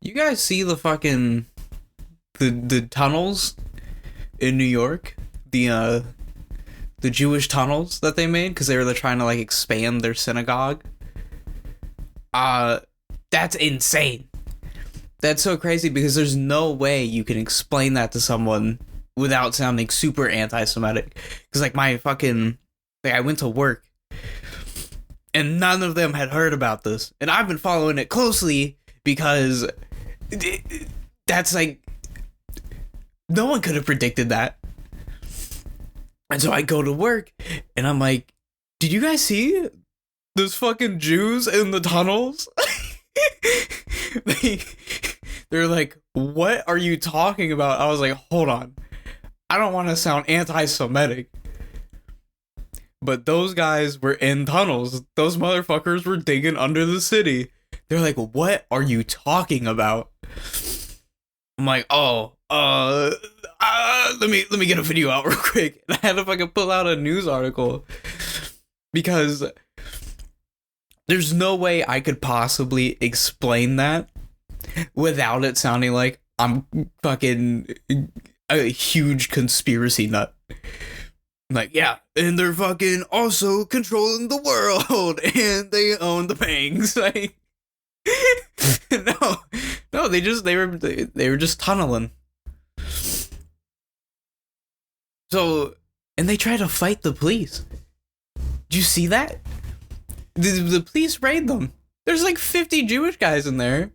You guys see the fucking the tunnels in New York? The Jewish tunnels that they made because they were trying to like expand their synagogue. Uh that's insane. That's so crazy because there's no way you can explain that to someone without sounding super anti-Semitic. Because like my fucking like I went to work and none of them had heard about this, and I've been following it closely because that's like no one could have predicted that. And so I go to work and I'm like, did you guys see those fucking Jews in the tunnels? They're like, what are you talking about? I was like, hold on. I don't want to sound anti-Semitic, but those guys were in tunnels. Those motherfuckers were digging under the city. They're like, what are you talking about? I'm like, let me get a video out real quick. And I had to fucking pull out a news article because there's no way I could possibly explain that without it sounding like I'm fucking a huge conspiracy nut. I'm like, yeah, and they're fucking also controlling the world, and they own the banks. Like, no, they were just tunneling. So, and they try to fight the police. Did you see that? The police raid them. There's like 50 Jewish guys in there.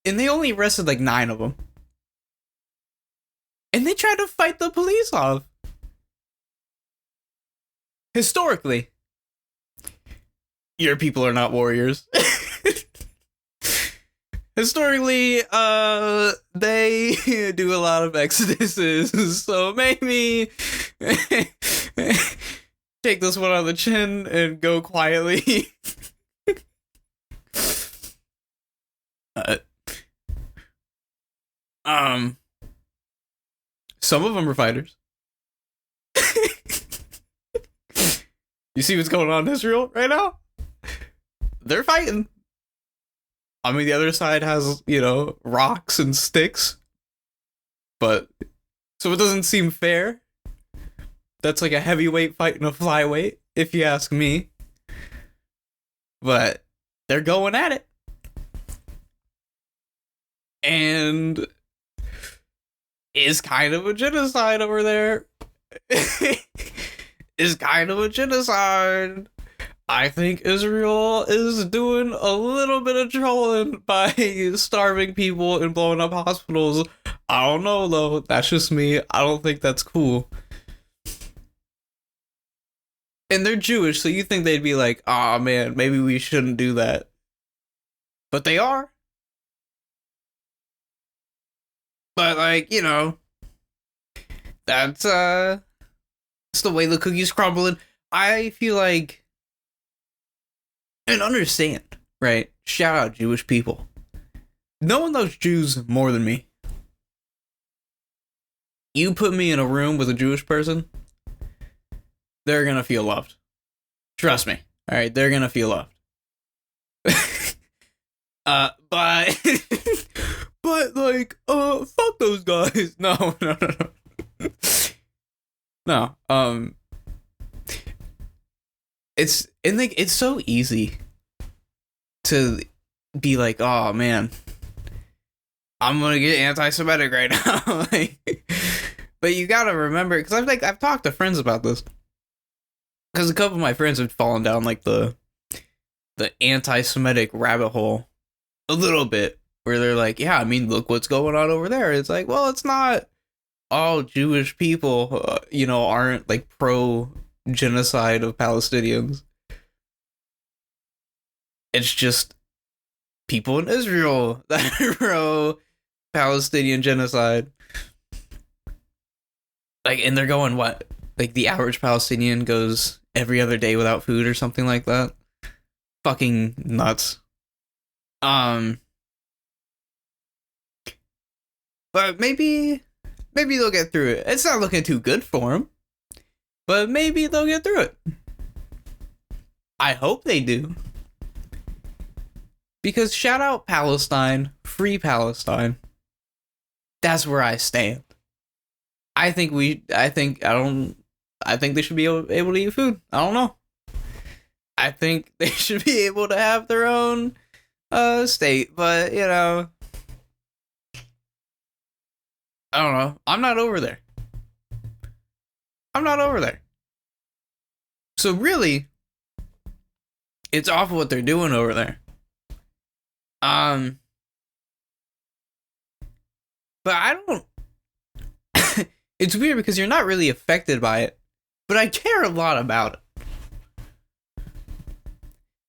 And they only arrested like 9 of them. And they tried to fight the police off. Historically, your people are not warriors. Historically, they do a lot of exoduses, so maybe take this one on the chin and go quietly. Some of them are fighters. You see what's going on in Israel right now? They're fighting. I mean, the other side has, rocks and sticks. But, so it doesn't seem fair. That's like a heavyweight fighting a flyweight, if you ask me. But, they're going at it. And is kind of a genocide over there. Is kind of a genocide. I think Israel is doing a little bit of trolling by starving people and blowing up hospitals. I don't know, though. That's just me. I don't think that's cool. And they're Jewish, so you think they'd be like, "Aw, man, maybe we shouldn't do that." But they are. But, like, that's the way the cookie's crumbling. I feel like, and understand, right? Shout out Jewish people. No one knows Jews more than me. You put me in a room with a Jewish person, they're gonna feel loved. Trust me. Alright, they're gonna feel loved. But but like, fuck those guys. No. No. It's so easy to be like, oh man, I'm gonna get anti-Semitic right now. But you gotta remember, because I've talked to friends about this, because a couple of my friends have fallen down like the anti-Semitic rabbit hole a little bit, where they're like, yeah, I mean, look what's going on over there. It's like, well, it's not all Jewish people, aren't like pro genocide of Palestinians. It's just people in Israel that are pro Palestinian genocide. Like, and they're going, what? Like, the average Palestinian goes every other day without food or something like that? Fucking nuts. But maybe they'll get through it. It's not looking too good for them, but maybe they'll get through it. I hope they do. Because shout out Palestine, free Palestine. That's where I stand. I think they should be able to eat food. I don't know. I think they should be able to have their own state, but you know, I don't know. I'm not over there. I'm not over there. So really, it's awful what they're doing over there. But I don't. It's weird because you're not really affected by it, but I care a lot about it.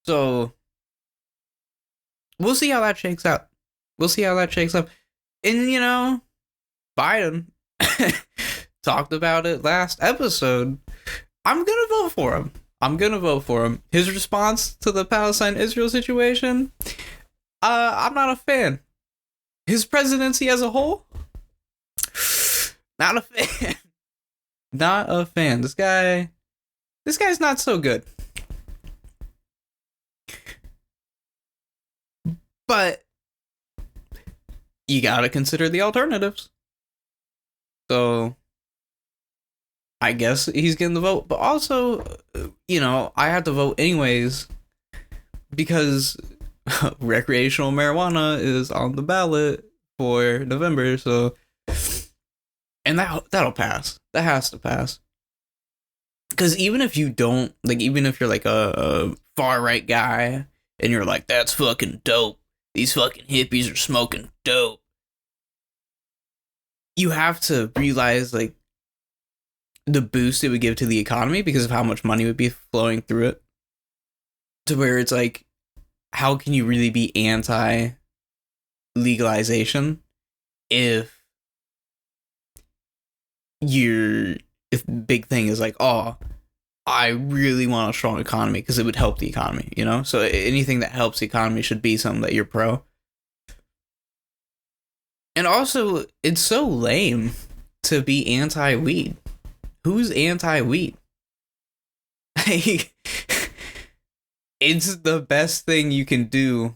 So we'll see how that shakes out. We'll see how that shakes up. And you know, Biden talked about it last episode. I'm gonna vote for him. I'm gonna vote for him. His response to the Palestine-Israel situation, I'm not a fan. His presidency as a whole, not a fan. Not a fan. This guy's not so good. But you gotta consider the alternatives. So I guess he's getting the vote. But also, you know, I have to vote anyways because recreational marijuana is on the ballot for November. So, and that'll pass. That has to pass. Because even if you don't, like, even if you're like a far right guy and you're like, that's fucking dope. These fucking hippies are smoking dope. You have to realize, like, the boost it would give to the economy because of how much money would be flowing through it. To where it's like, how can you really be anti-legalization if the big thing is like, oh, I really want a strong economy because it would help the economy, you know? So anything that helps the economy should be something that you're pro. And also, it's so lame to be anti-weed. Who's anti-weed? It's the best thing you can do.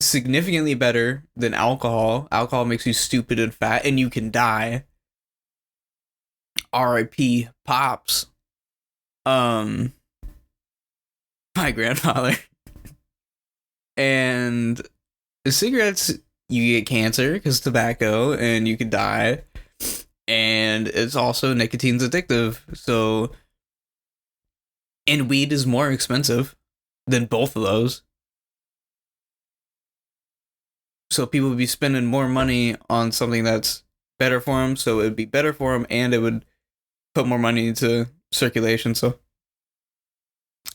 Significantly better than alcohol. Alcohol makes you stupid and fat, and you can die. R.I.P. Pops. My grandfather. And cigarettes, you get cancer because tobacco, and you can die. And it's also nicotine's addictive. So, and weed is more expensive than both of those. So people would be spending more money on something that's better for them. So it would be better for them, and it would put more money into circulation. So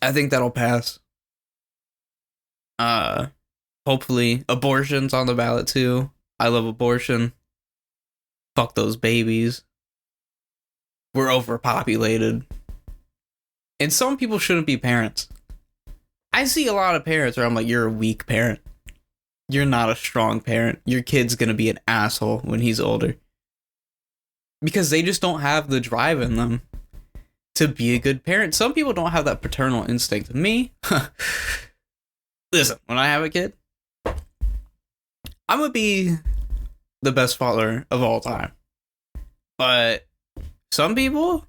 I think that'll pass. Hopefully abortion's on the ballot too. I love abortion. Fuck those babies. We're overpopulated. And some people shouldn't be parents. I see a lot of parents where I'm like, you're a weak parent. You're not a strong parent. Your kid's gonna be an asshole when he's older. Because they just don't have the drive in them to be a good parent. Some people don't have that paternal instinct. Me? Listen, when I have a kid, I'm gonna be the best father of all time. But some people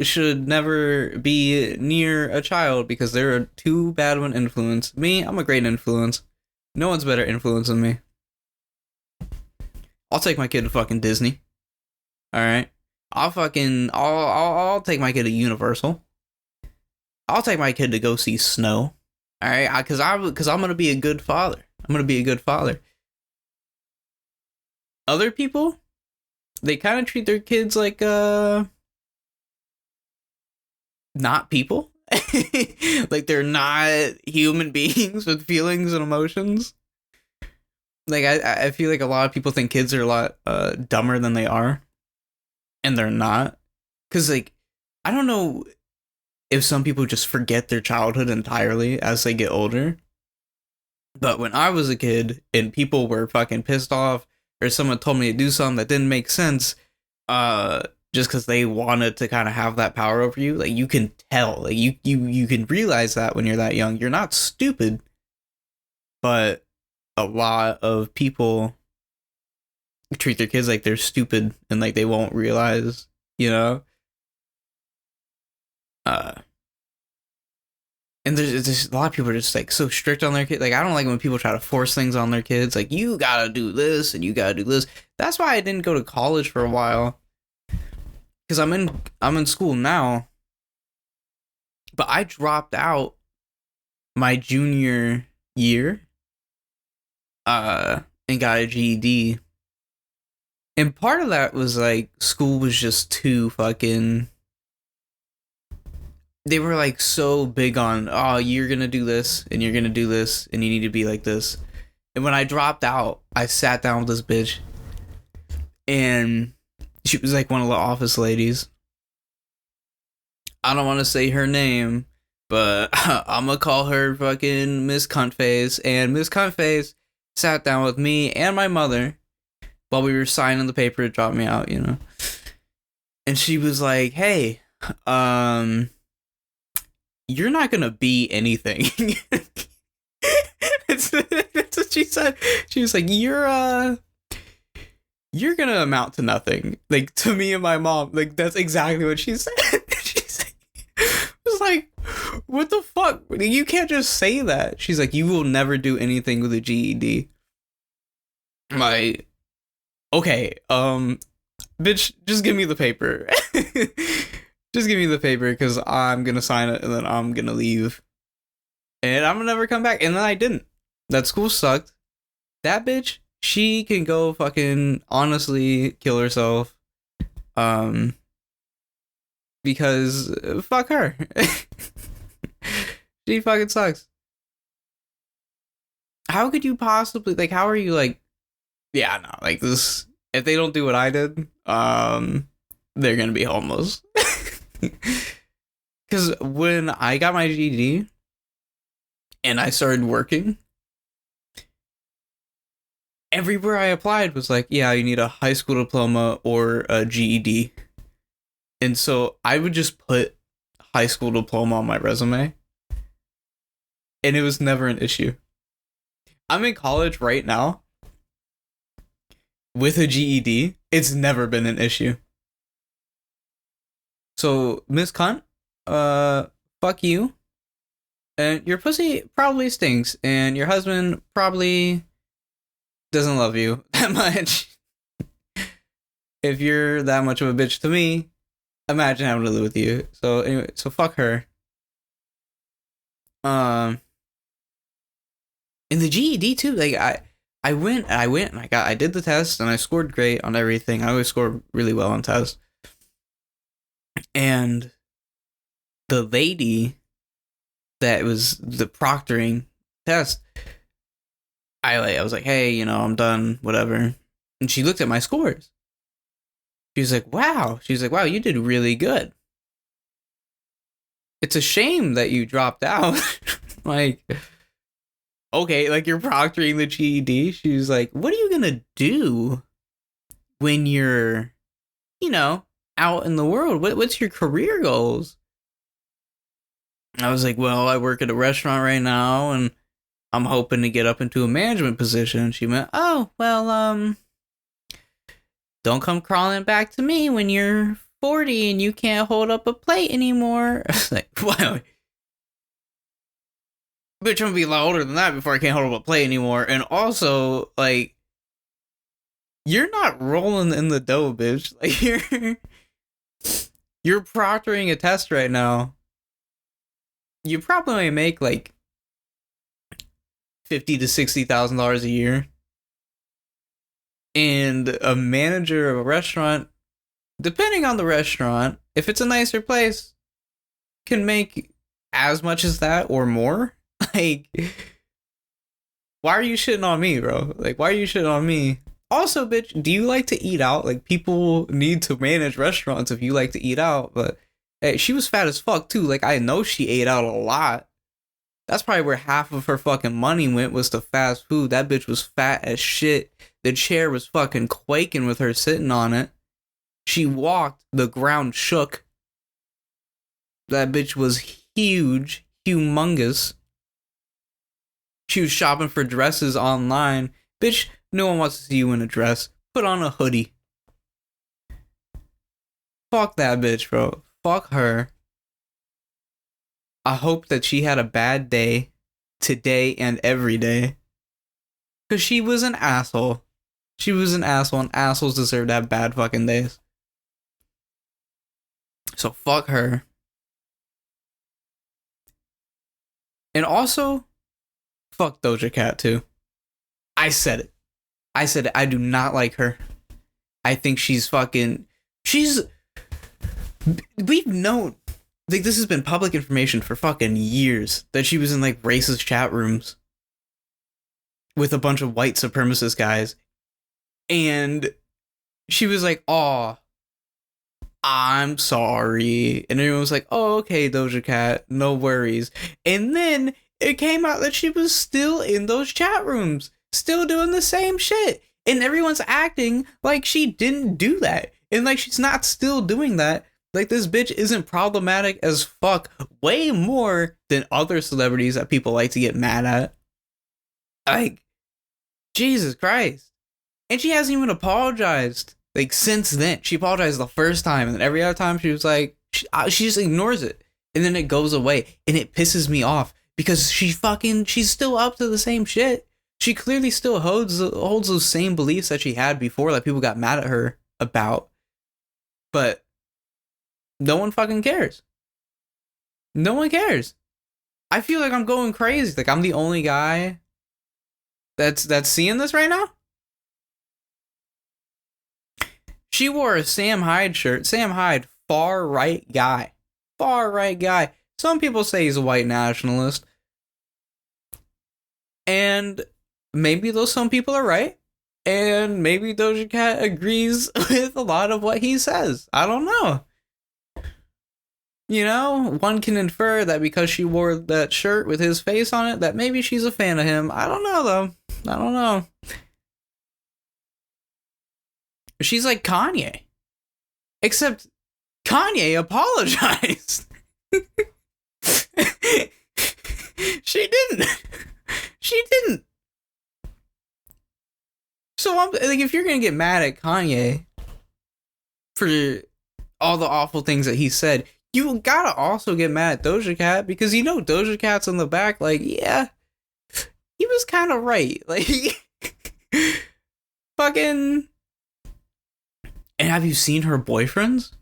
should never be near a child because they're too bad of an influence. Me, I'm a great influence. No one's better influence than me. I'll take my kid to fucking Disney. All right. I'll take my kid to Universal. I'll take my kid to go see snow. All right, because I'm gonna be a good father. I'm gonna be a good father. Other people, they kind of treat their kids like not people. Like they're not human beings with feelings and emotions. Like I feel like a lot of people think kids are a lot dumber than they are, and they're not. Cause like I don't know if some people just forget their childhood entirely as they get older. But when I was a kid and people were fucking pissed off or someone told me to do something that didn't make sense, just because they wanted to kind of have that power over you. Like, you can tell, like, you can realize that when you're that young. You're not stupid, but a lot of people treat their kids like they're stupid and like they won't realize, you know. uh and there's a lot of people are just like so strict on their kids. Like, I don't like when people try to force things on their kids, like, you gotta do this and you gotta do this. That's why I didn't go to college for a while, because I'm in school now, but I dropped out my junior year and got a GED. And part of that was like school was just too fucking, they were like so big on, oh, you're gonna do this and you're gonna do this and you need to be like this. And when I dropped out, I sat down with this bitch, and she was like one of the office ladies. I don't want to say her name, but I'm gonna call her fucking Miss Cuntface. And Miss Cuntface sat down with me and my mother while we were signing the paper to drop me out, you know. And she was like, hey, you're not gonna be anything. That's what she said. She was like, you're gonna amount to nothing. Like, to me and my mom. Like, that's exactly what she said. She's like, I was like, what the fuck? You can't just say that. She's like, you will never do anything with a GED. I'm like, okay, bitch, just give me the paper. Just give me the paper, because I'm gonna sign it and then I'm gonna leave. And I'm gonna never come back. And then I didn't. That school sucked. That bitch, she can go fucking honestly kill herself. Because fuck her. She fucking sucks. How could you possibly, like, how are you like, yeah, no, like, this, if they don't do what I did, they're gonna be homeless. Because when I got my GED and I started working, everywhere I applied was like, yeah, you need a high school diploma or a GED. And so I would just put high school diploma on my resume, and it was never an issue. I'm in college right now with a GED. It's never been an issue. So, Miss Cunt, fuck you. And your pussy probably stinks, and your husband probably doesn't love you that much. If you're that much of a bitch to me, imagine having to live with you. So anyway, so fuck her. And the GED too, like, I went and I did the test and I scored great on everything. I always score really well on tests. And the lady that was the proctoring test, I was like, hey, you know, I'm done, whatever. And she looked at my scores. She was like, wow. She's like, wow, you did really good. It's a shame that you dropped out. Like, okay, like, you're proctoring the GED. She's like, what are you gonna do when you're, you know, out in the world? What's your career goals? I was like, well, I work at a restaurant right now, and I'm hoping to get up into a management position. She went, oh, well, don't come crawling back to me when you're 40 and you can't hold up a plate anymore. I was like, wow. Bitch, I'm gonna be a lot older than that before I can't hold up a plate anymore. And also, like, you're not rolling in the dough, bitch. Like, you're proctoring a test right now. You probably make like $50,000 to $60,000 a year. And a manager of a restaurant, depending on the restaurant, if it's a nicer place, can make as much as that or more. Like, why are you shitting on me, bro? Like, why are you shitting on me? Also, bitch, do you like to eat out? Like, people need to manage restaurants if you like to eat out. But hey, she was fat as fuck too. Like, I know she ate out a lot. That's probably where half of her fucking money went, was to fast food. That bitch was fat as shit. The chair was fucking quaking with her sitting on it. She walked, the ground shook. That bitch was huge, humongous. She was shopping for dresses online. Bitch, no one wants to see you in a dress. Put on a hoodie. Fuck that bitch, bro. Fuck her. I hope that she had a bad day today and every day. Because she was an asshole. She was an asshole, and assholes deserve to have bad fucking days. So fuck her. And also, fuck Doja Cat too. I said it. I do not like her. I think she's fucking... We've known... Like, this has been public information for fucking years. That she was in, like, racist chat rooms. With a bunch of white supremacist guys. And she was like, "Oh, I'm sorry." And everyone was like, "Oh, okay, Doja Cat, no worries." And then it came out that she was still in those chat rooms, still doing the same shit. And everyone's acting like she didn't do that. And like she's not still doing that. Like this bitch isn't problematic as fuck way more than other celebrities that people like to get mad at. Like, Jesus Christ. And she hasn't even apologized. Like, since then. She apologized the first time. And then every other time she was like... She just ignores it. And then it goes away. And it pisses me off. Because she's still up to the same shit. She clearly still holds those same beliefs that she had before. That people got mad at her about. But... no one fucking cares. No one cares. I feel like I'm going crazy. Like, I'm the only guy... that's seeing this right now? She wore a Sam Hyde shirt. Sam Hyde, far right guy. Far right guy. Some people say he's a white nationalist. And maybe those some people are right. And maybe Doja Cat agrees with a lot of what he says. I don't know. You know, one can infer that because she wore that shirt with his face on it, that maybe she's a fan of him. I don't know, though. I don't know. She's like Kanye. Except Kanye apologized. She didn't. She didn't. So I'm like, if you're gonna get mad at Kanye for all the awful things that he said, you gotta also get mad at Doja Cat, because you know Doja Cat's in the back like, yeah, he was kind of right. Like, fucking... And have you seen her boyfriends?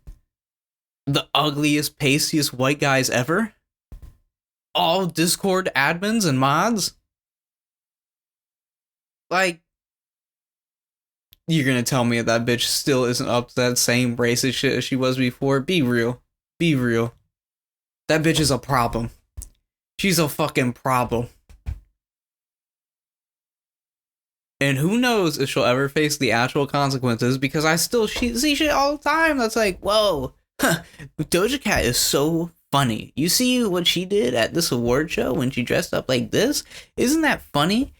The ugliest, pastiest white guys ever? All Discord admins and mods? Like, you're gonna tell me that bitch still isn't up to that same racist shit as she was before? Be real. Be real. That bitch is a problem. She's a fucking problem. And who knows if she'll ever face the actual consequences, because I still see shit all the time that's like, whoa, Doja Cat is so funny. You see what she did at this award show when she dressed up like this? Isn't that funny?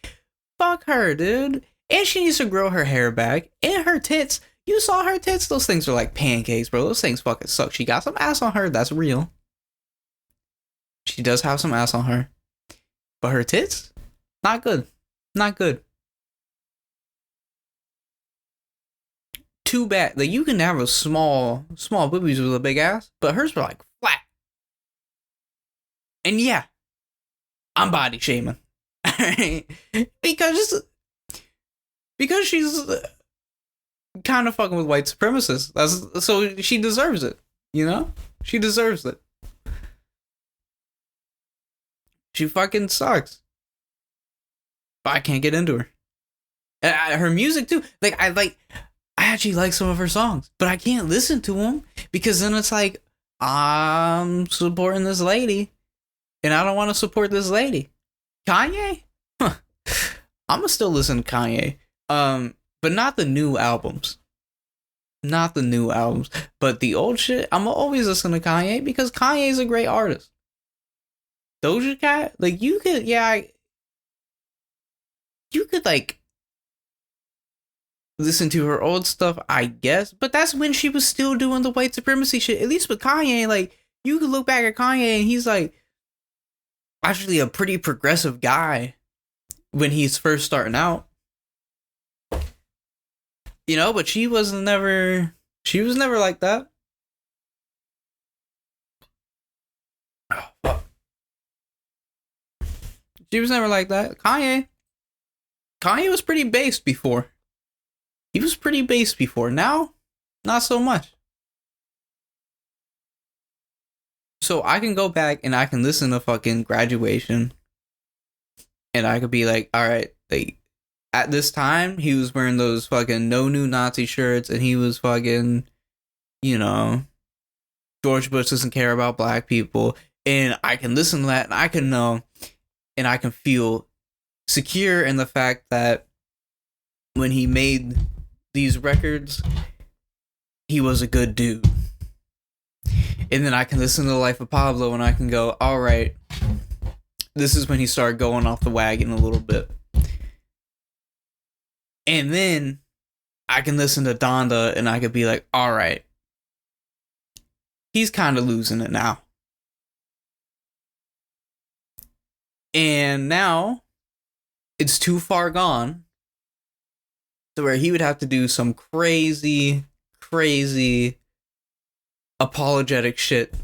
Fuck her, dude. And she needs to grow her hair back. And her tits. You saw her tits? Those things are like pancakes, bro. Those things fucking suck. She got some ass on her. That's real. She does have some ass on her. But her tits? Not good. Not good. Too bad. Like, you can have a small boobies with a big ass, but hers were like flat. And yeah, I'm body shaming. because she's kind of fucking with white supremacists. So she deserves it, you know? She deserves it. She fucking sucks. But I can't get into her. Her music too. I actually like some of her songs, but I can't listen to them because then it's like, I'm supporting this lady and I don't want to support this lady. Kanye? Huh. I'm gonna still listen to Kanye. But not the new albums. Not the new albums. But the old shit, I'm gonna always listen to Kanye because Kanye's a great artist. Doja Cat? Like, you could like, listen to her old stuff, I guess. But that's when she was still doing the white supremacy shit. At least with Kanye, like you could look back at Kanye and he's like actually a pretty progressive guy when he's first starting out. You know, but she was never like that. Oh, fuck. She was never like that. Kanye was pretty based before. He was pretty based before. Now, not so much. So I can go back and I can listen to fucking Graduation. And I could be like, alright, like, at this time, he was wearing those fucking no new Nazi shirts and he was fucking, you know, George Bush doesn't care about black people. And I can listen to that and I can know and I can feel secure in the fact that when he made these records, he was a good dude. And then I can listen to The Life of Pablo and I can go, all right, this is when he started going off the wagon a little bit. And then I can listen to Donda and I could be like, all right, he's kind of losing it now. And now it's too far gone to where he would have to do some crazy apologetic shit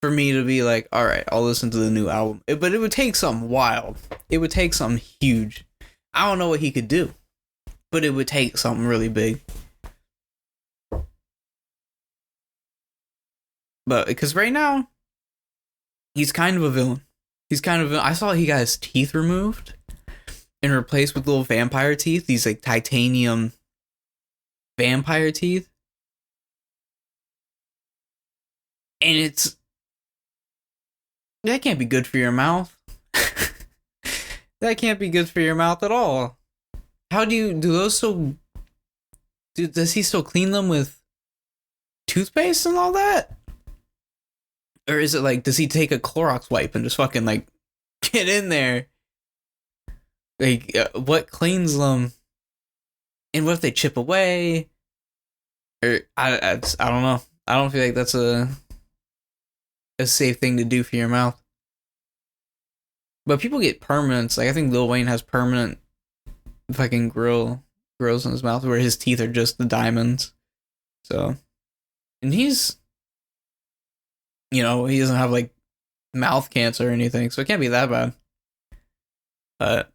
for me to be like, all right, I'll listen to the new album. But it would take something wild. It would take something huge. I don't know what he could do, but it would take something really big. But because right now, he's kind of a villain. I saw he got his teeth removed and replaced with little vampire teeth. These like titanium vampire teeth. And that can't be good for your mouth. That can't be good for your mouth at all. How do those still, does he still clean them with toothpaste and all that? Or is it like, does he take a Clorox wipe and just fucking like get in there? Like, what cleans them? And what if they chip away? Or I don't know. I don't feel like that's a safe thing to do for your mouth. But people get permanents. Like I think Lil Wayne has permanent fucking grills in his mouth where his teeth are just the diamonds. So, and he's, you know, he doesn't have like mouth cancer or anything, so it can't be that bad. But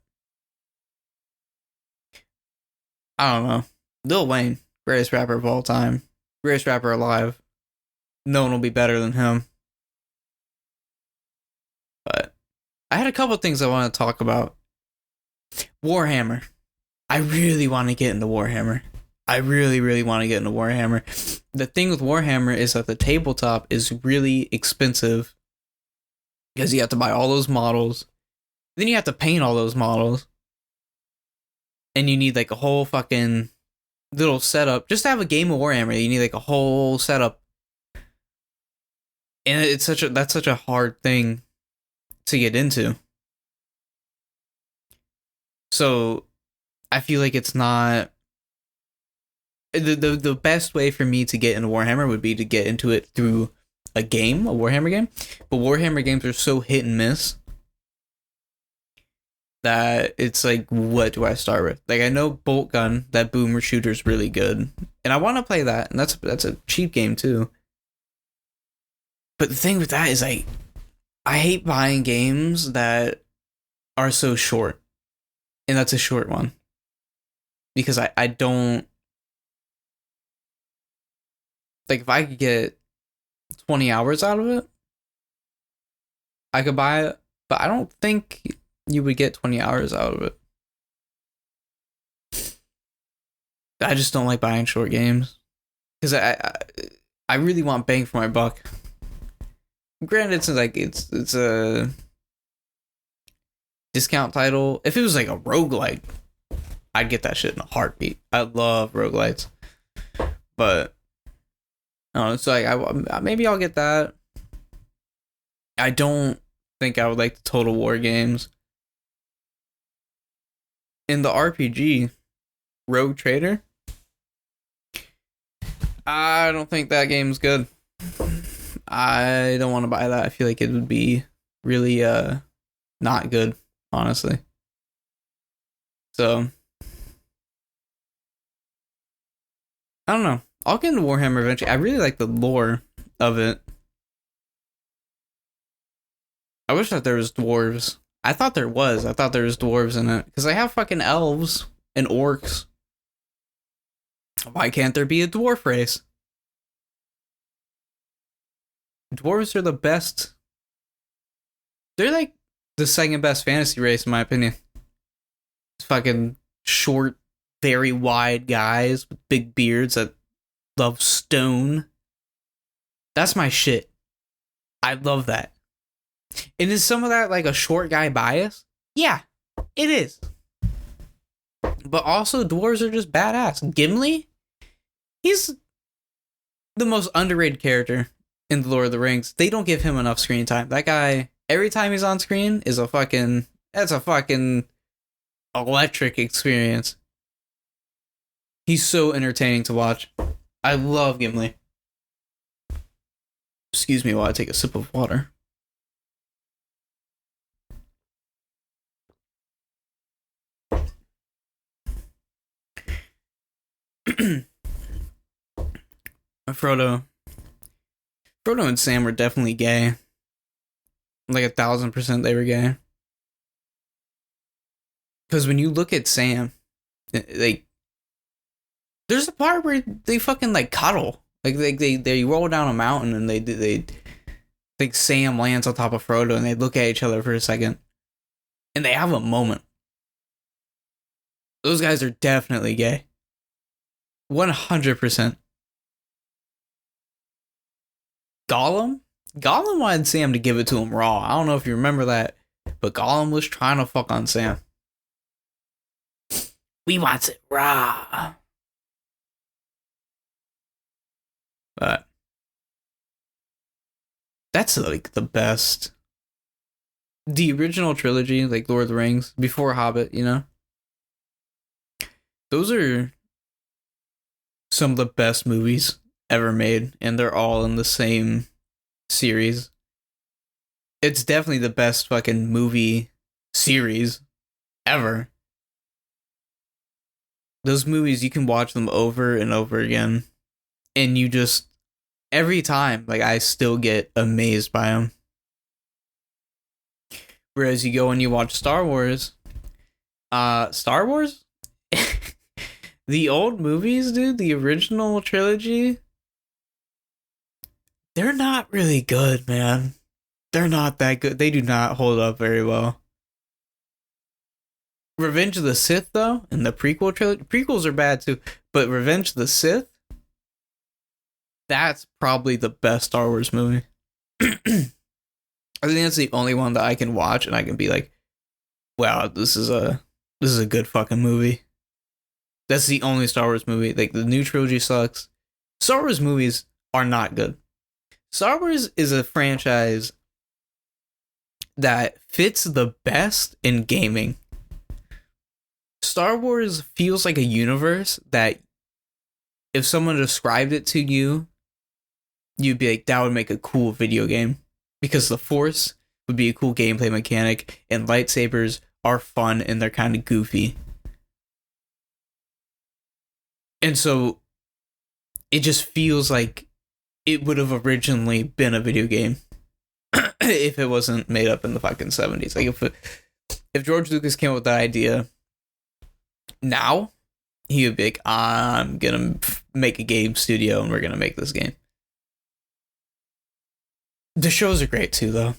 I don't know. Lil Wayne, greatest rapper of all time, greatest rapper alive. No one will be better than him. But I had a couple things I want to talk about. Warhammer. I really want to get into Warhammer. I really want to get into Warhammer. The thing with Warhammer is that the tabletop is really expensive because you have to buy all those models. Then you have to paint all those models. And you need like a whole fucking little setup. Just to have a game of Warhammer, you need like a whole setup. And that's such a hard thing to get into. So I feel like it's not the best way for me to get into Warhammer would be to get into it through a Warhammer game. But Warhammer games are so hit and miss that it's like, what do I start with? Like I know Bolt Gun, that boomer shooter is really good, and I want to play that, and that's a cheap game too. But the thing with that is I hate buying games that are so short. And that's a short one. Because I don't, like if I could get 20 hours out of it, I could buy it. But I don't think you would get 20 hours out of it. I just don't like buying short games. Because I really want bang for my buck. Granted, it's like it's a discount title. If it was like a roguelike, I'd get that shit in a heartbeat. I love roguelites. But it's like maybe I'll get that. I don't think I would like the Total War games. In the RPG, Rogue Trader. I don't think that game's good. I don't want to buy that. I feel like it would be really not good, honestly. So I don't know. I'll get into Warhammer eventually. I really like the lore of it. I wish that there was dwarves. I thought there was. I thought there was dwarves in it because they have fucking elves and orcs. Why can't there be a dwarf race? Dwarves are the best. They're like the second best fantasy race in my opinion. It's fucking short, very wide guys with big beards that love stone. That's my shit. I love that. And is some of that like a short guy bias? Yeah, it is. But also, dwarves are just badass. Gimli? He's the most underrated character in the Lord of the Rings. They don't give him enough screen time. That guy, every time he's on screen, is a fucking electric experience. He's so entertaining to watch. I love Gimli. Excuse me while I take a sip of water. Frodo and Sam were definitely gay. Like 1,000% they were gay. Because when you look at Sam, like, there's a part where they fucking like cuddle. Like they roll down a mountain and they think Sam lands on top of Frodo and they look at each other for a second. And they have a moment. Those guys are definitely gay. 100%. Gollum wanted Sam to give it to him raw. I don't know if you remember that, but Gollum was trying to fuck on Sam. We wants it raw. But that's like the best. The original trilogy, like Lord of the Rings, before Hobbit, you know? Those are some of the best movies ever made, and they're all in the same series. It's definitely the best fucking movie series ever. Those movies, you can watch them over and over again, and you just, every time, like, I still get amazed by them. Whereas you go and you watch Star Wars, the old movies, dude, the original trilogy, they're not really good, man. They're not that good. They do not hold up very well. Revenge of the Sith, though, and the prequel trilogy, prequels are bad too, but Revenge of the Sith, that's probably the best Star Wars movie. I think that's the only one that I can watch and I can be like, wow, this is a good fucking movie. That's the only Star Wars movie. Like, the new trilogy sucks. Star Wars movies are not good. Star Wars is a franchise that fits the best in gaming. Star Wars feels like a universe that if someone described it to you, you'd be like, that would make a cool video game. Because the Force would be a cool gameplay mechanic, and lightsabers are fun and they're kind of goofy. And so it just feels like it would have originally been a video game if it wasn't made up in the fucking 70s. Like, if George Lucas came up with that idea now, he would be like, I'm gonna make a game studio and we're gonna make this game. The shows are great too, though.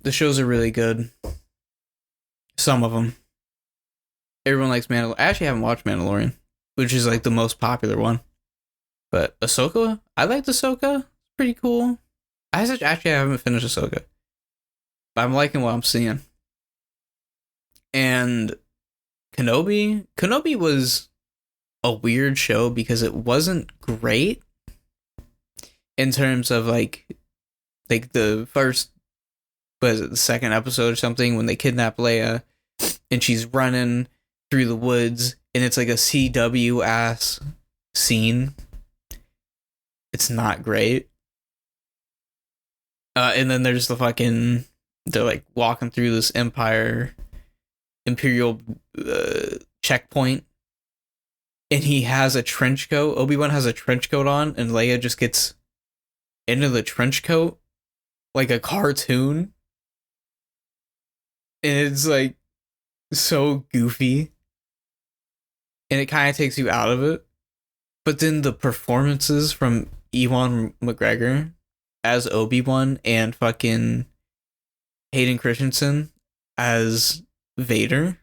The shows are really good. Some of them. Everyone likes Mandalorian. I actually haven't watched Mandalorian, which is like the most popular one. But Ahsoka, I liked Ahsoka. Pretty cool. I haven't finished Ahsoka, but I'm liking what I'm seeing. And Kenobi was a weird show because it wasn't great in terms of like the first, the second episode or something when they kidnap Leia and she's running through the woods and it's like a CW ass scene. It's not great. And then there's they're like walking through this Imperial checkpoint, and he has a trench coat. Obi-Wan has a trench coat on, and Leia just gets into the trench coat like a cartoon. And it's like so goofy. And it kind of takes you out of it. But then the performances from Ewan McGregor as Obi-Wan and fucking Hayden Christensen as Vader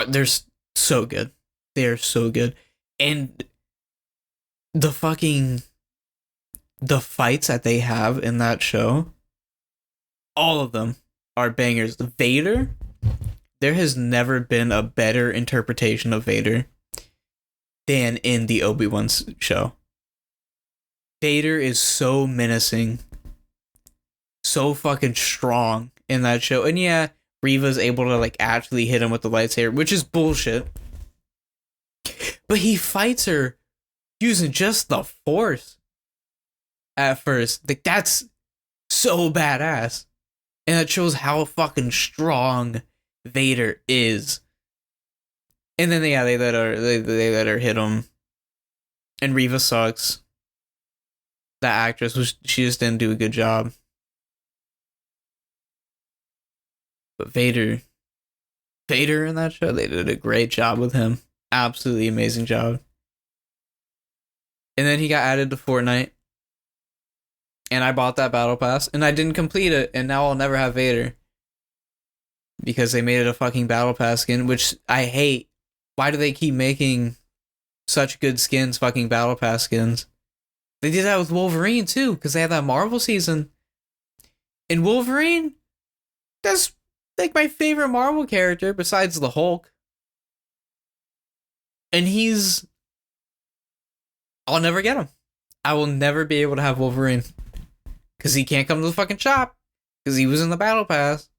they're so good. They are so good. And the fights that they have in that show, all of them are bangers. Vader, there has never been a better interpretation of Vader than in the Obi-Wan show. Vader is so menacing, so fucking strong in that show. And yeah, Reva's able to like actually hit him with the lightsaber, which is bullshit. But he fights her using just the Force at first. Like, that's so badass. And that shows how fucking strong Vader is. And then they let her hit him. And Reva sucks. That actress she just didn't do a good job. But Vader in that show, they did a great job with him. Absolutely amazing job. And then he got added to Fortnite. And I bought that battle pass, and I didn't complete it, and now I'll never have Vader. Because they made it a fucking battle pass skin, which I hate. Why do they keep making such good skins, fucking battle pass skins? They did that with Wolverine too, because they had that Marvel season. And Wolverine, that's like my favorite Marvel character besides the Hulk. And I'll never get him. I will never be able to have Wolverine. Because he can't come to the fucking shop. Because he was in the battle pass.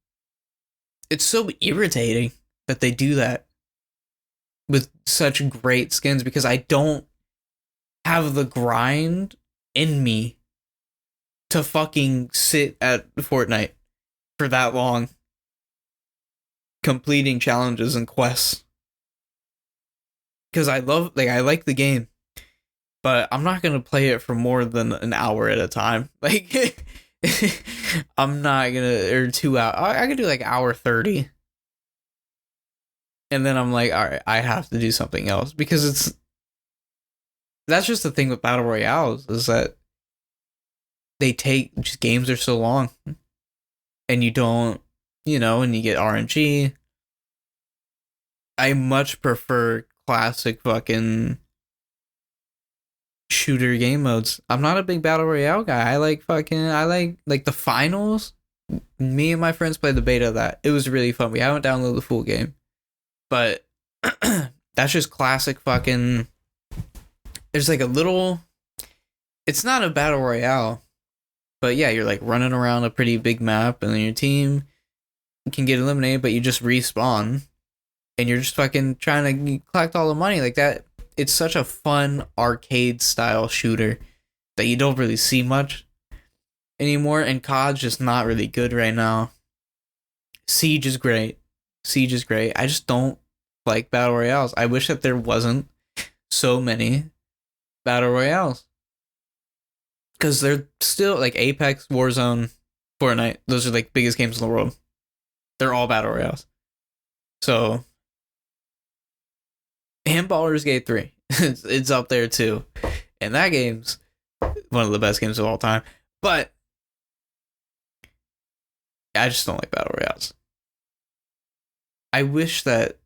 It's so irritating that they do that with such great skins, because I don't have the grind in me to fucking sit at Fortnite for that long, completing challenges and quests. Because I like the game, but I'm not gonna play it for more than an hour at a time. Like, I'm not gonna, or 2 hours. I could do like hour 30. And then I'm like, all right, I have to do something else, because that's just the thing with battle royales, is that games are so long, and you don't, and you get RNG. I much prefer classic fucking shooter game modes. I'm not a big battle royale guy. I like the finals. Me and my friends played the beta of that. It was really fun. We haven't downloaded the full game. But that's just classic fucking. There's like a little. It's not a battle royale, but yeah, you're like running around a pretty big map, and then your team can get eliminated, but you just respawn, and you're just fucking trying to collect all the money like that. It's such a fun arcade style shooter that you don't really see much anymore, and COD's just not really good right now. Siege is great. I just don't like battle royales. I wish that there wasn't so many battle royales, because they're still like Apex, Warzone, Fortnite. Those are like biggest games in the world. They're all battle royales. So, and Baldur's Gate 3, it's up there too, and that game's one of the best games of all time. But I just don't like battle royales. I wish that,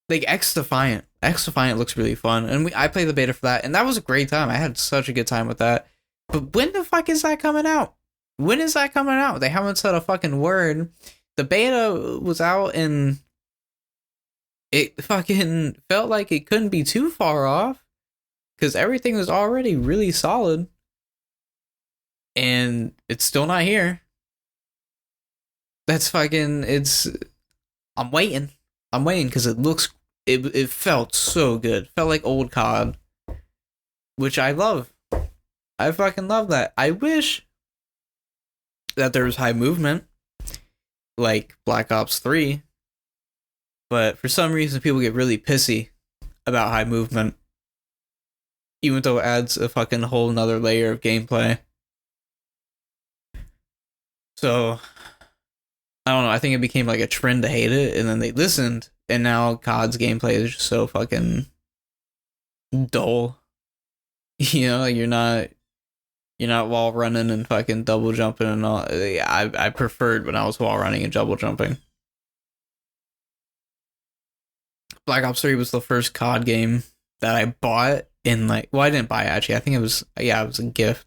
like, X Defiant looks really fun, and I played the beta for that, and that was a great time. I had such a good time with that. But when the fuck is that coming out? When is that coming out? They haven't said a fucking word. The beta was out, and it fucking felt like it couldn't be too far off, because everything was already really solid, and it's still not here. That's fucking, I'm waiting because it looks it felt so good. Felt like old COD, which I love. I fucking love that. I wish that there was high movement like Black Ops 3, but for some reason people get really pissy about high movement, even though it adds a fucking whole nother layer of gameplay. So I don't know. I think it became like a trend to hate it, and then they listened, and now COD's gameplay is just so fucking dull. You know, like you're not wall running and fucking double jumping and all. I preferred when I was wall running and double jumping. Black Ops 3 was the first COD game that I bought in like, well, I didn't buy it actually. I think it was a gift.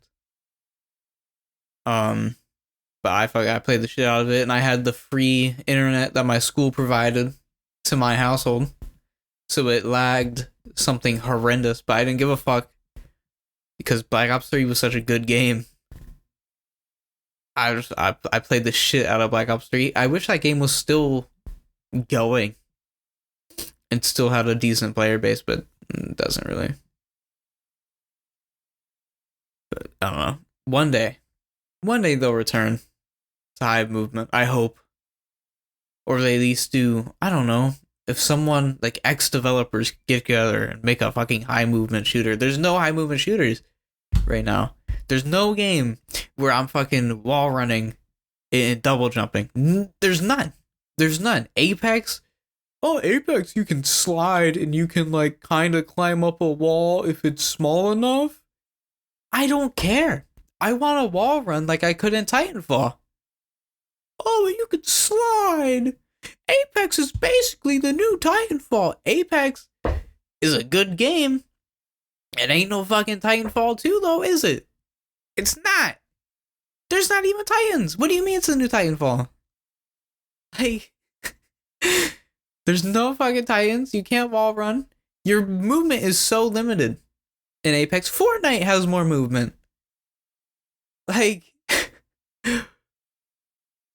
But I played the shit out of it, and I had the free internet that my school provided to my household, so it lagged something horrendous. But I didn't give a fuck because Black Ops 3 was such a good game. I played the shit out of Black Ops 3. I wish that game was still going and still had a decent player base, but it doesn't really. But I don't know. One day they'll return to high movement, I hope. Or they at least do, I don't know, if someone like X developers get together and make a fucking high movement shooter. There's no high movement shooters right now. There's no game where I'm fucking wall running and double jumping. There's none. There's none. Apex? Oh, Apex, you can slide and you can like kind of climb up a wall if it's small enough. I don't care. I want a wall run like I could in Titanfall. Oh, you could slide. Apex is basically the new Titanfall. Apex is a good game. It ain't no fucking Titanfall 2 though, is it? It's not. There's not even Titans. What do you mean it's a new Titanfall? Like, there's no fucking Titans. You can't wall run. Your movement is so limited in Apex. Fortnite has more movement. Like,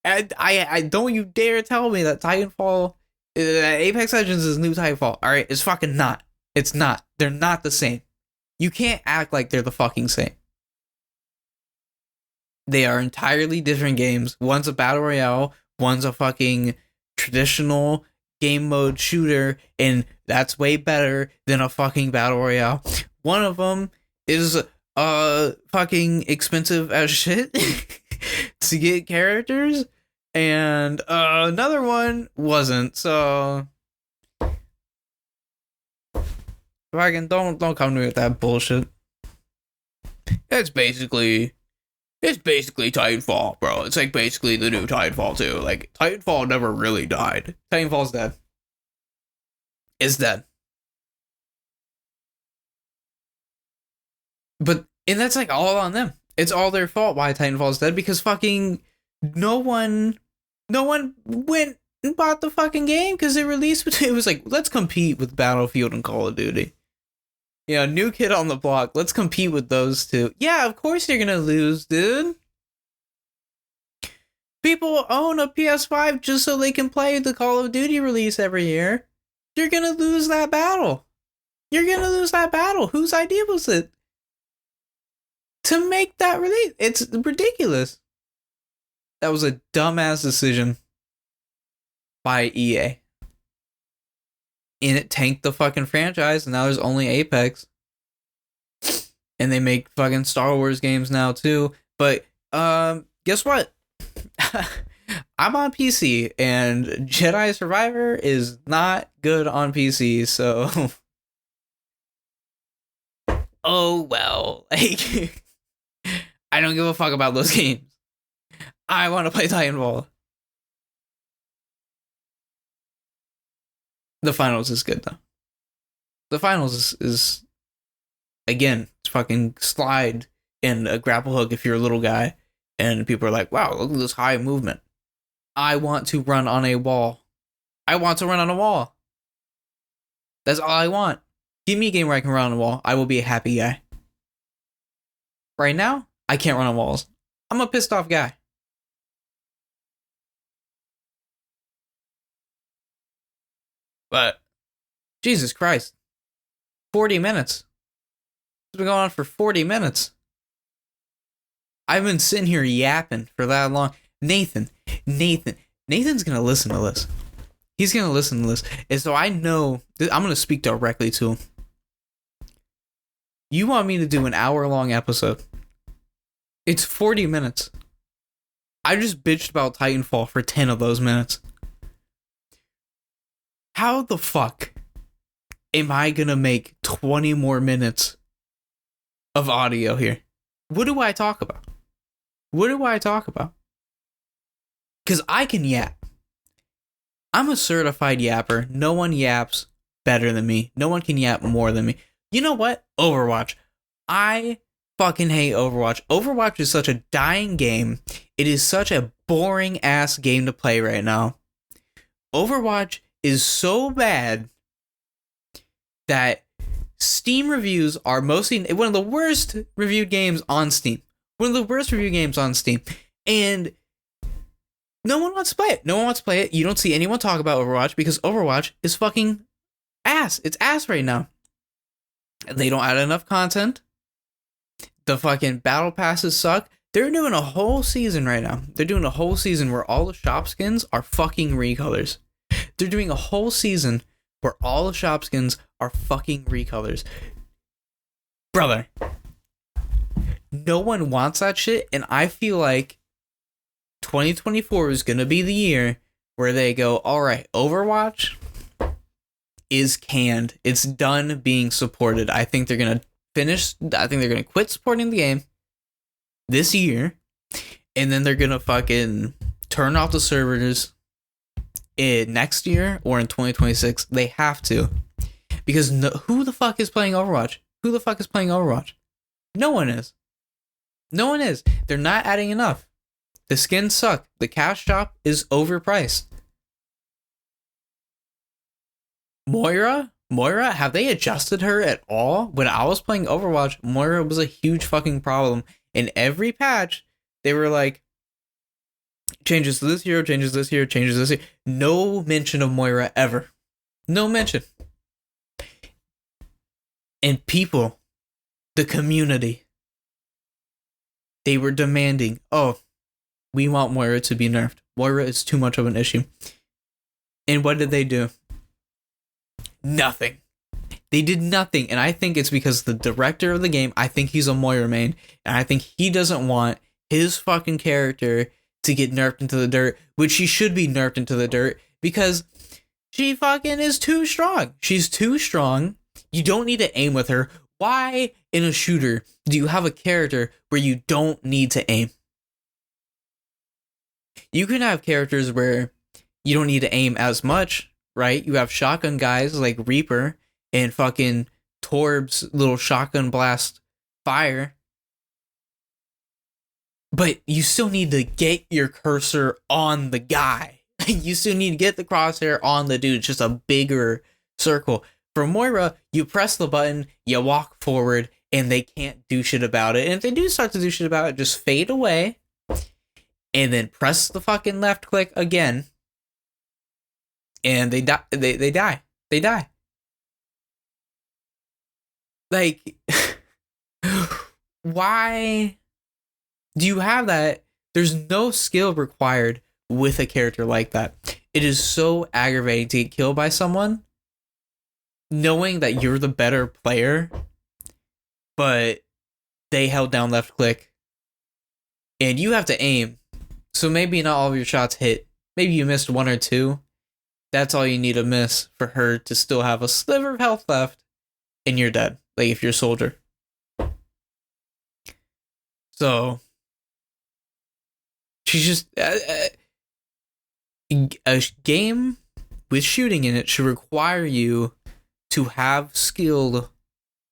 I don't you dare tell me that Titanfall, Apex Legends is new Titanfall. All right, it's fucking not. It's not. They're not the same. You can't act like they're the fucking same. They are entirely different games. One's a battle royale. One's a fucking traditional game mode shooter, and that's way better than a fucking battle royale. One of them is fucking expensive as shit to get characters, and another one wasn't. So fucking don't come to me with that bullshit. It's basically Titanfall, bro. It's like basically the new Titanfall 2. Like, Titanfall never really died. Titanfall's dead. It's dead. And that's like all on them. It's all their fault why Titanfall's dead, because fucking no one went and bought the fucking game because it released. It was like, let's compete with Battlefield and Call of Duty. You know, new kid on the block. Let's compete with those two. Yeah, of course you're gonna lose, dude. People own a PS5 just so they can play the Call of Duty release every year. You're gonna lose that battle. You're gonna lose that battle. Whose idea was it to make that release? It's ridiculous. That was a dumbass decision by EA. And it tanked the fucking franchise, and now there's only Apex. And they make fucking Star Wars games now too. But guess what? I'm on PC, and Jedi Survivor is not good on PC, so oh well. Like, I don't give a fuck about those games. I want to play Titanfall. The finals is good though. The finals is again, it's fucking slide and a grapple hook if you're a little guy, and people are like, wow, look at this high movement. I want to run on a wall. I want to run on a wall. That's all I want. Give me a game where I can run on a wall. I will be a happy guy. Right now, I can't run on walls. I'm a pissed off guy. But Jesus Christ. 40 minutes. It's been going on for 40 minutes. I've been sitting here yapping for that long. Nathan's gonna listen to this. He's gonna listen to this. And so I know, I'm gonna speak directly to him. You want me to do an hour-long episode? It's 40 minutes. I just bitched about Titanfall for 10 of those minutes. How the fuck am I gonna make 20 more minutes of audio here? What do I talk about? Because I can yap. I'm a certified yapper. No one yaps better than me. No one can yap more than me. You know what? Overwatch. I fucking hate Overwatch. Overwatch is such a dying game. It is such a boring ass game to play right now. Overwatch is so bad that Steam reviews are mostly one of the worst reviewed games on Steam. And no one wants to play it. You don't see anyone talk about Overwatch because Overwatch is fucking ass. It's ass right now. They don't add enough content. The fucking battle passes suck. They're doing a whole season right now. They're doing a whole season where all the shop skins are fucking recolors. They're doing a whole season where all the shop skins are fucking recolors. Brother. No one wants that shit, and I feel like 2024 is going to be the year where they go, alright, Overwatch is canned. It's done being supported. I think they're going to quit supporting the game this year, and then they're going to fucking turn off the servers in next year or in 2026. They have to. Because who the fuck is playing Overwatch? No one is. They're not adding enough. The skins suck. The cash shop is overpriced. Moira, have they adjusted her at all? When I was playing Overwatch, Moira was a huge fucking problem. In every patch, they were like, changes to this hero, changes this hero, changes this hero. No mention of Moira ever. No mention. And people, the community, they were demanding, oh, we want Moira to be nerfed. Moira is too much of an issue. And what did they do? Nothing. They did nothing. And I think it's because the director of the game, I think he's a Moira main. And I think he doesn't want his fucking character to get nerfed into the dirt, which she should be nerfed into the dirt because she fucking is too strong. She's too strong. You don't need to aim with her. Why in a shooter do you have a character where you don't need to aim? You can have characters where you don't need to aim as much, right? You have shotgun guys like Reaper and fucking Torb's little shotgun blast fire. But you still need to get your cursor on the guy. You still need to get the crosshair on the dude. It's just a bigger circle. For Moira, you press the button, you walk forward, and they can't do shit about it. And if they do start to do shit about it, just fade away. And then press the fucking left click again. And they die. They die. Like, why do you have that? There's no skill required with a character like that. It is so aggravating to get killed by someone knowing that you're the better player, but they held down left click and you have to aim. So maybe not all of your shots hit. Maybe you missed one or two. That's all you need to miss for her to still have a sliver of health left and you're dead. Like if you're a soldier. So she's just a game with shooting in it should require you to have skill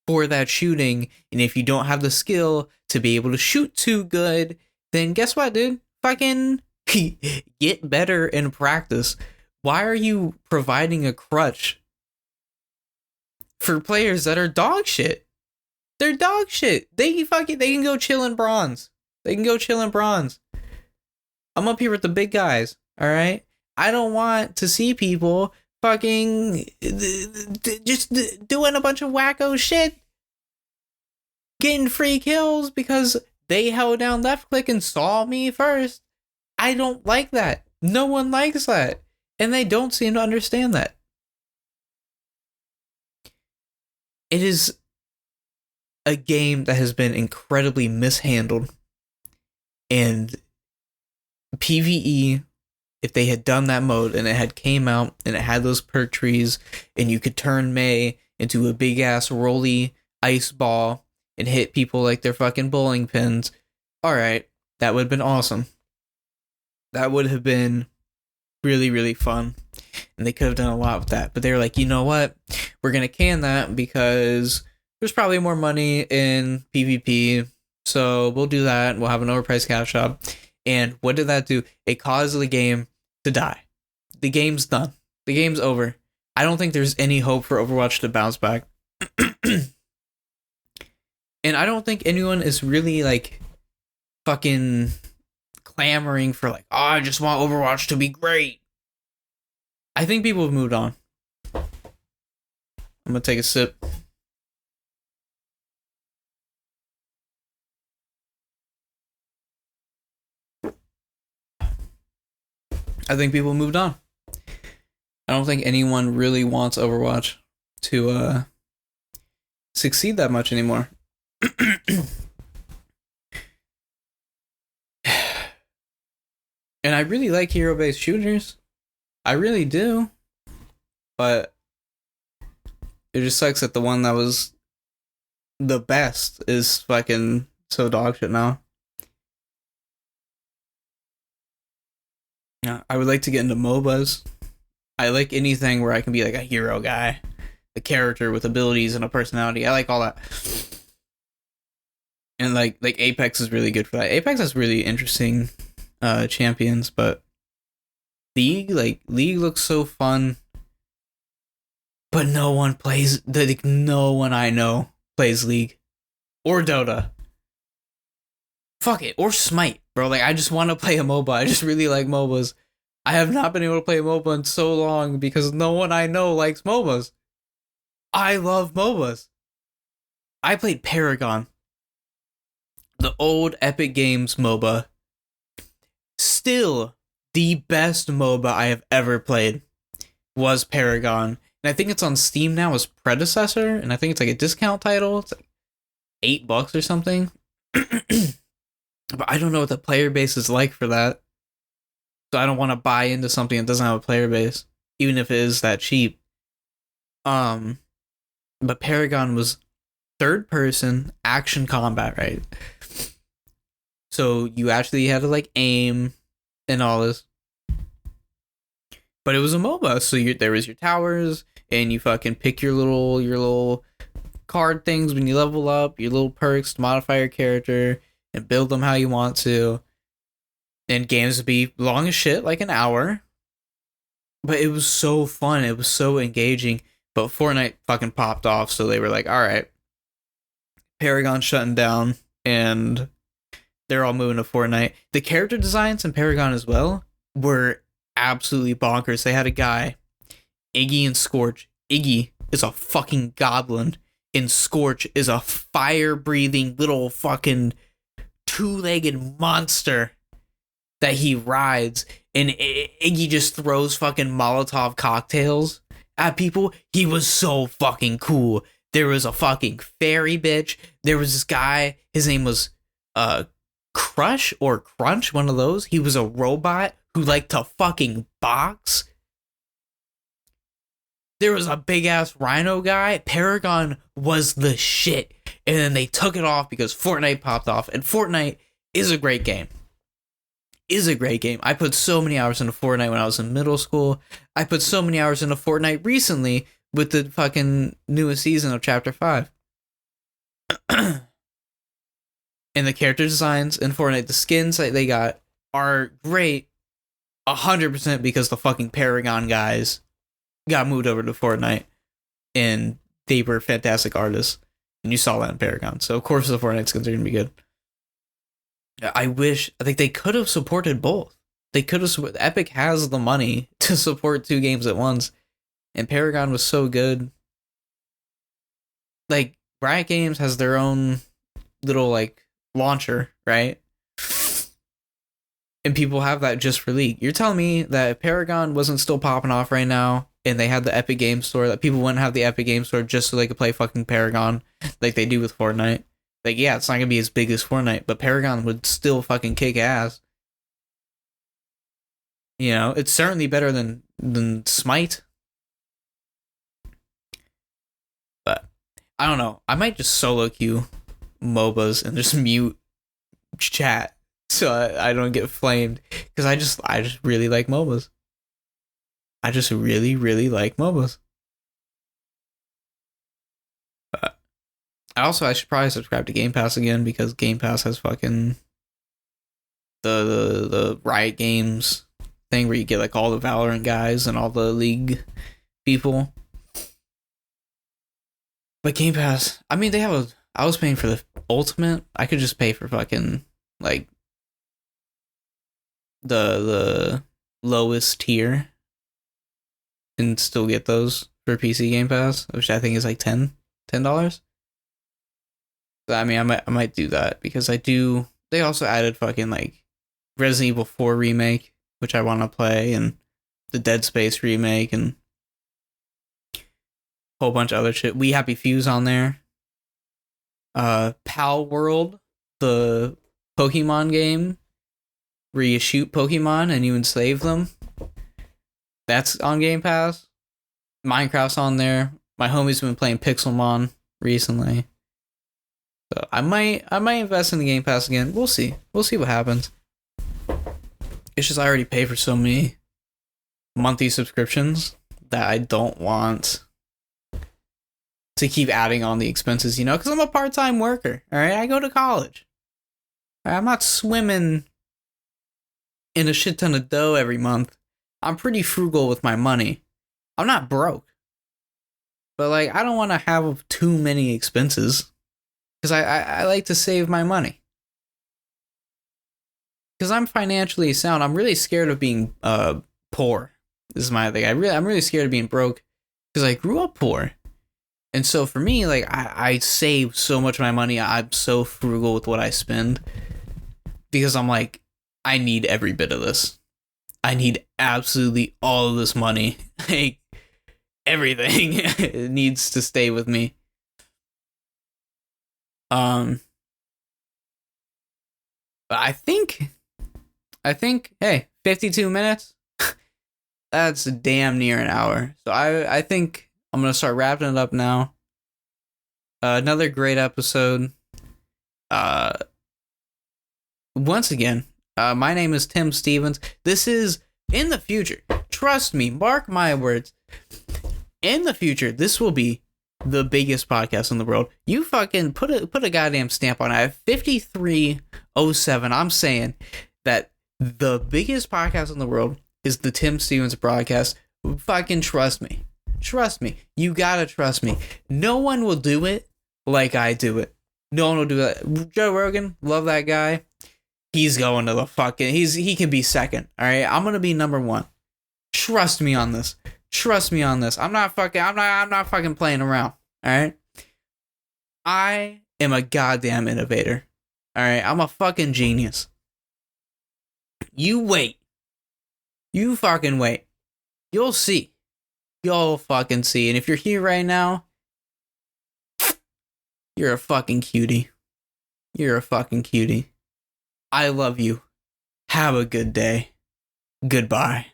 for that shooting. And if you don't have the skill to be able to shoot too good, then guess what, dude? Fucking get better in practice. Why are you providing a crutch for players that are dog shit? They're dog shit. They can go chill in bronze. I'm up here with the big guys, all right? I don't want to see people fucking just doing a bunch of wacko shit, getting free kills because they held down left click and saw me first. I don't like that. No one likes that. And they don't seem to understand that. It is a game that has been incredibly mishandled. And PvE, if they had done that mode and it had came out and it had those perk trees and you could turn Mei into a big ass rolly ice ball and hit people like they're fucking bowling pins, alright, that would have been awesome. That would have been really, really fun. And they could have done a lot with that. But they were like, you know what? We're going to can that because there's probably more money in PvP. So we'll do that. We'll have an overpriced cash shop. And what did that do? It caused the game to die. The game's done. The game's over. I don't think there's any hope for Overwatch to bounce back. And I don't think anyone is really like fucking clamoring for like, oh, I just want Overwatch to be great. I think people have moved on. I'm gonna take a sip. I think people moved on. I don't think anyone really wants Overwatch to succeed that much anymore. And I really like hero-based shooters. I really do. But it just sucks that the one that was the best is fucking so dog shit now. Yeah, I would like to get into MOBAs. I like anything where I can be like a hero guy, a character with abilities and a personality. I like all that. And like Apex is really good for that. Apex has really interesting champions, but League looks so fun. But no one plays, like no one I know plays League or Dota. Fuck it, or Smite, bro. Like I just want to play a MOBA. I just really like MOBAs. I have not been able to play a MOBA in so long because no one I know likes MOBAs. I love MOBAs. I played Paragon, the old Epic Games MOBA. Still, the best MOBA I have ever played was Paragon. And I think it's on Steam now as predecessor, and I think it's like a discount title. It's like $8 or something. But I don't know what the player base is like for that. So I don't want to buy into something that doesn't have a player base, even if it is that cheap. But Paragon was third person action combat, right? So you actually had to like aim and all this. But it was a MOBA, so there was your towers, and you fucking pick your little card things when you level up, your little perks to modify your character, and build them how you want to. And games would be long as shit, like an hour. But it was so fun, it was so engaging. But Fortnite fucking popped off, so they were like, alright, Paragon shutting down, and they're all moving to Fortnite. The character designs in Paragon as well were absolutely bonkers. They had a guy, Iggy and Scorch. Iggy is a fucking goblin, and Scorch is a fire-breathing little fucking two-legged monster that he rides. And Iggy just throws fucking Molotov cocktails at people. He was so fucking cool. There was a fucking fairy bitch. There was this guy, his name was Crush or Crunch, one of those. He was a robot who liked to fucking box. There was a big ass rhino guy. Paragon was the shit. And then they took it off because Fortnite popped off. And Fortnite is a great game. I put so many hours into Fortnite when I was in middle school. I put so many hours into Fortnite recently with the fucking newest season of Chapter 5. And the character designs in Fortnite, the skins that they got are great 100% because the fucking Paragon guys got moved over to Fortnite and they were fantastic artists. And you saw that in Paragon. So of course the Fortnite skins are going to be good. I think they could have supported both. Epic has the money to support two games at once. and Paragon was so good. Like Riot Games has their own little like launcher, right? And people have that just for League. You're telling me that if Paragon wasn't still popping off right now, and they had the Epic Game Store, that people wouldn't have the Epic Game Store just so they could play fucking Paragon like they do with Fortnite? Like, yeah, it's not gonna be as big as Fortnite, but Paragon would still fucking kick ass. You know, it's certainly better than Smite. But I don't know. I might just solo queue MOBAs and just mute chat so I don't get flamed, because I just really like MOBAs. I just really, really like MOBAs. I should probably subscribe to Game Pass again, because Game Pass has fucking the Riot Games thing where you get like all the Valorant guys and all the League people. But Game Pass, I mean, I was paying for the Ultimate. I could just pay for fucking like the lowest tier and still get those for PC Game Pass, which I think is like $10. So, I mean, I might do that, because they also added fucking like Resident Evil 4 remake, which I want to play, and the Dead Space remake, and a whole bunch of other shit. We Happy Few's on there. Pal World, the Pokemon game where you shoot Pokemon and you enslave them. That's on Game Pass. Minecraft's on there. My homie's been playing Pixelmon recently. So I might invest in the Game Pass again. We'll see. We'll see what happens. It's just I already pay for so many monthly subscriptions that I don't want to keep adding on the expenses, you know, because I'm a part-time worker. All right, I go to college. I'm not swimming in a shit ton of dough every month. I'm pretty frugal with my money. I'm not broke. But like, I don't want to have too many expenses, because I like to save my money. Because I'm financially sound. I'm really scared of being poor. This is my thing. I'm really scared of being broke, because I grew up poor. And so for me, like, I save so much of my money. I'm so frugal with what I spend, because I'm like, I need every bit of this. I need absolutely all of this money. Like, everything it needs to stay with me. But I think, hey, 52 minutes? That's damn near an hour. So I think I'm going to start wrapping it up now. Another great episode. Once again, my name is Tim Stevens. This is in the future. Trust me, mark my words. In the future, this will be the biggest podcast in the world. You fucking put a goddamn stamp on it. At 5307, I'm saying that the biggest podcast in the world is the Tim Stevens broadcast. Fucking trust me. Trust me. You gotta trust me. No one will do it like I do it. No one will do it. Joe Rogan, love that guy. He's going to the fucking... He can be second, alright? I'm gonna be number one. Trust me on this. Trust me on this. I'm not fucking playing around, alright? I am a goddamn innovator. Alright? I'm a fucking genius. You wait. You fucking wait. You'll see. You'll fucking see. And if you're here right now, you're a fucking cutie. You're a fucking cutie. I love you. Have a good day. Goodbye.